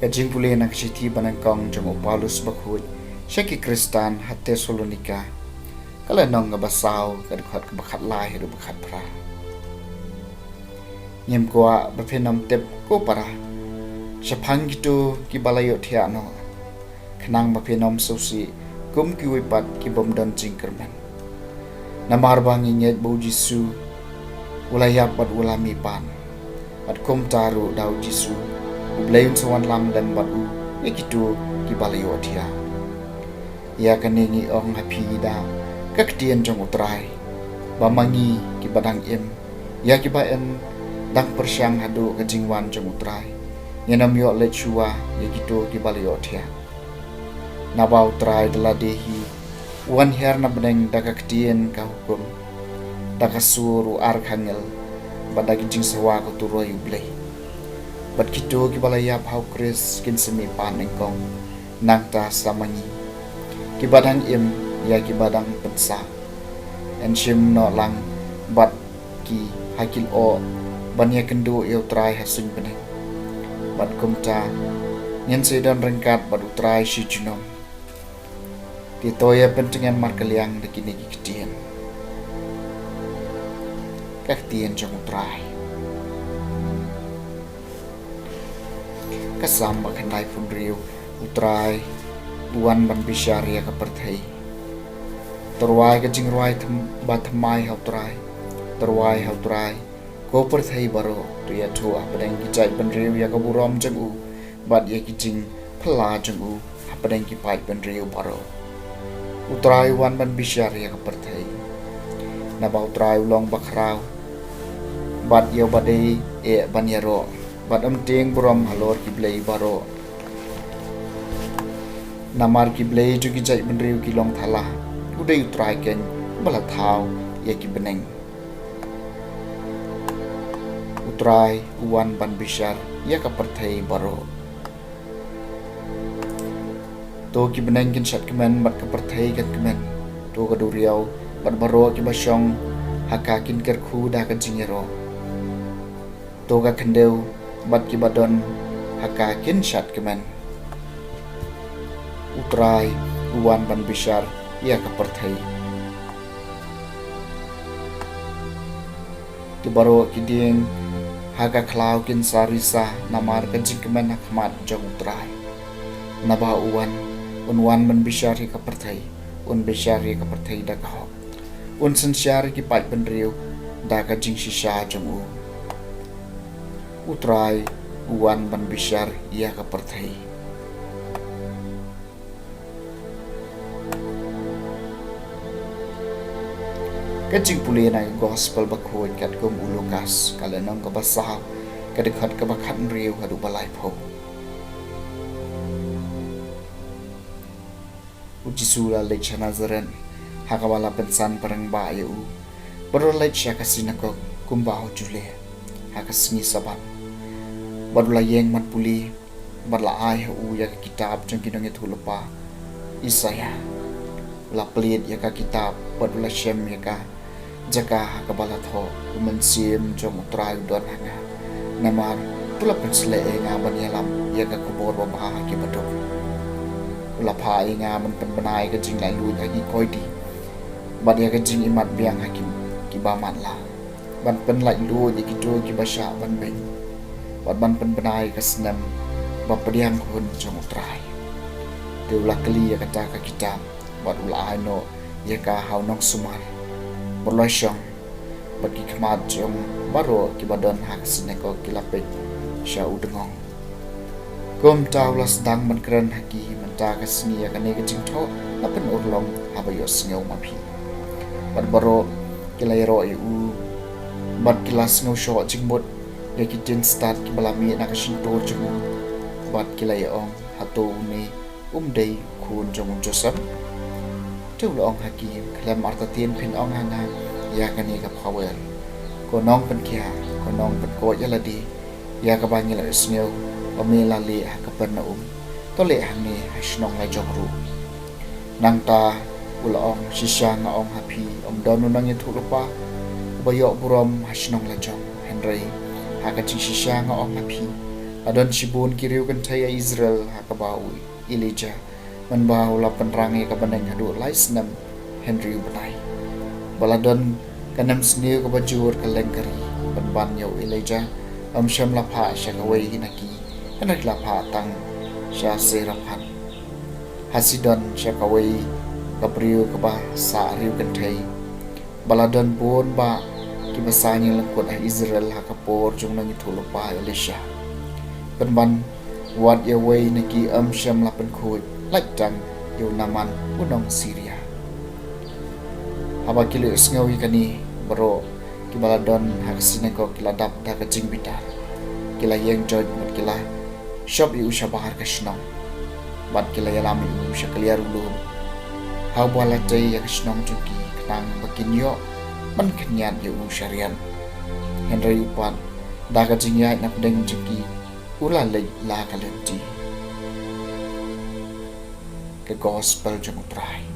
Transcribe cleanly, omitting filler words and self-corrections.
Kajing puli nak citi banangkong jong Paulus bakhut syaki Kristan hat Tesalonika kala nong ngabasau kadkhat bakhat lai ru bakhat pra nyem kwa baphenom tep ko para shaphang gitu ki balayo thia no khnang baphenom sosi kum ki wipat ki bomdon jingkerman namar bangi nyet bo Jisu ulayap bat ulami pan bat kum taru dau Jisu ublayun sawan lam dan batu ikitu ki balayo thia ya kaningi ong hapi da kaktian jong utrai bamangi ki badang im ya ki baen dang persyang hadu kajingwan jong utrai nyenam yo lechua ikitu ki balayo thia nabau utrai deladehi wan her na beneng da kaktian ka hukum da kasuru arkhangel badagi jing sawa ko turoi ublay bat kito ki balaya phau kris kin semi panengkong nangta samangi ki badang im ya ki badang pensa en shim no lang bat ki hakil o banya kendo eu trai hasun beneng bat kumta nyen sedan rengkat bat utrai si junom ti toya pentingan markaliang de kini ki kitien kaktien jong utrai kasam bakandai pun riu utrai buan ban bisharia ka perthai terwai ka jingruai bathmai hautrai terwai hautrai ko perthai baro tu ya thu apdeng ki jai ban riu ya ka burom jangu bat ya ki jing phla jangu apdeng ki pai ban riu baro utrai wan ban bisharia ka perthai na ba utrai long bakrau bat yo badai e ban yaro bat ting burom halor kiblei baro namar kiblei ju ki jai benriu ki long thala udai utrai ken bala thau ye ki beneng utrai uwan ban bishar ya ka perthai baro to ki beneng kin shat kemen bat ka perthai kan kemen to ka duriau bat baro ki basyong haka kin kerkhu da ka jingero to ka kendeu bat ki badon haka kin shat kemen utrai uwan ban bishar ya ka perthai ki baro ki ding haka khlau kin sarisa namar ka jingkemen hakmat jong utrai naba uwan unwan ban bishar ka perthai un bishar ka perthai da ka hok un sansyar ki pai ban riu da ka jing shisha jong u utrai uwan ban bishar ia ka perthai kajing puli na gospel bakhoi kat kum ulukas kalenong ka basah kadekhat ka bakhat riu hadu balai pho ujisula lecha nazaran hakawala pensan parang ba eu baro lecha kasinako kumbaho jule hakasni sabat badula yeng mat puli badla ai hu ya kitab jang kinong ithulpa isaya la plit ya ka kitab badula shem ya ka jaka ka balatho umansim jong utrai don hanga namar tula pensle nga banyalam ya ka kubor ba ha ki badok la phai nga man pen banai ka jing lai lu ya ki koidi bad ya ka jing imat biang hakim ki ba mat la ban pen lai lu ya ki to ki basha ban beng bad ban pen banai ka snam ba pediang kun jong utrai de la kli ya ka ka kitab bad ula no ya ka hau nok sumar berlosyong bagi kemat jong baro ki badon hak sneko kilapek sya udengong kom taulas dang man kren haki menta ka sni ya ka ne ka jing tho na pen urlong habayo sngo mapi bad baro kilairo u bad kilas ngau sho jingbot ya kitin start ki balami na kashintor jung bat kilay ong hato ni day kun jung josam tu long hakim klem artatin pin ong hanga ya kani ka power ko nong pen kia ko nong pen ko yaladi ya ka bangi la sneu pamela le ka pen na to le hang ni hasnong la jong ru nang ta ula ong shisha nga ong happy donu nang itu lupa bayok buram hasnong la jong henry hakacing shisha nga ong happy adon shibun kiriu kan thaya Israel hakabau Elijah man bau la penrangi ka baneng hadu laisnam Henry benai baladon kanam sniu ka bajur ka lengkari ban yo Elijah sham la pha shakawai hinaki hanak la pha tang sha serapan hasidon shakawai kapriu ka ba sa riu kan thai baladon bon ba ki basanya langkot Israel hakapor jung nang itu lupa Elisha ban wat ya wei naki sham lapan khoi like tang yo naman unong Syria haba kilo sngawi kani bro ki baladon haksine ko kiladap da ka jing bitar kila yang jod mat kila shop yu shabahar ka shnong bat kila yalam yu shakliar ulu haba la tay ya shnong juki knang bakin yo man knyat yu syarian Henry upan da ka jing ya nak deng juki ula la kalenti ke gospel jeng utrai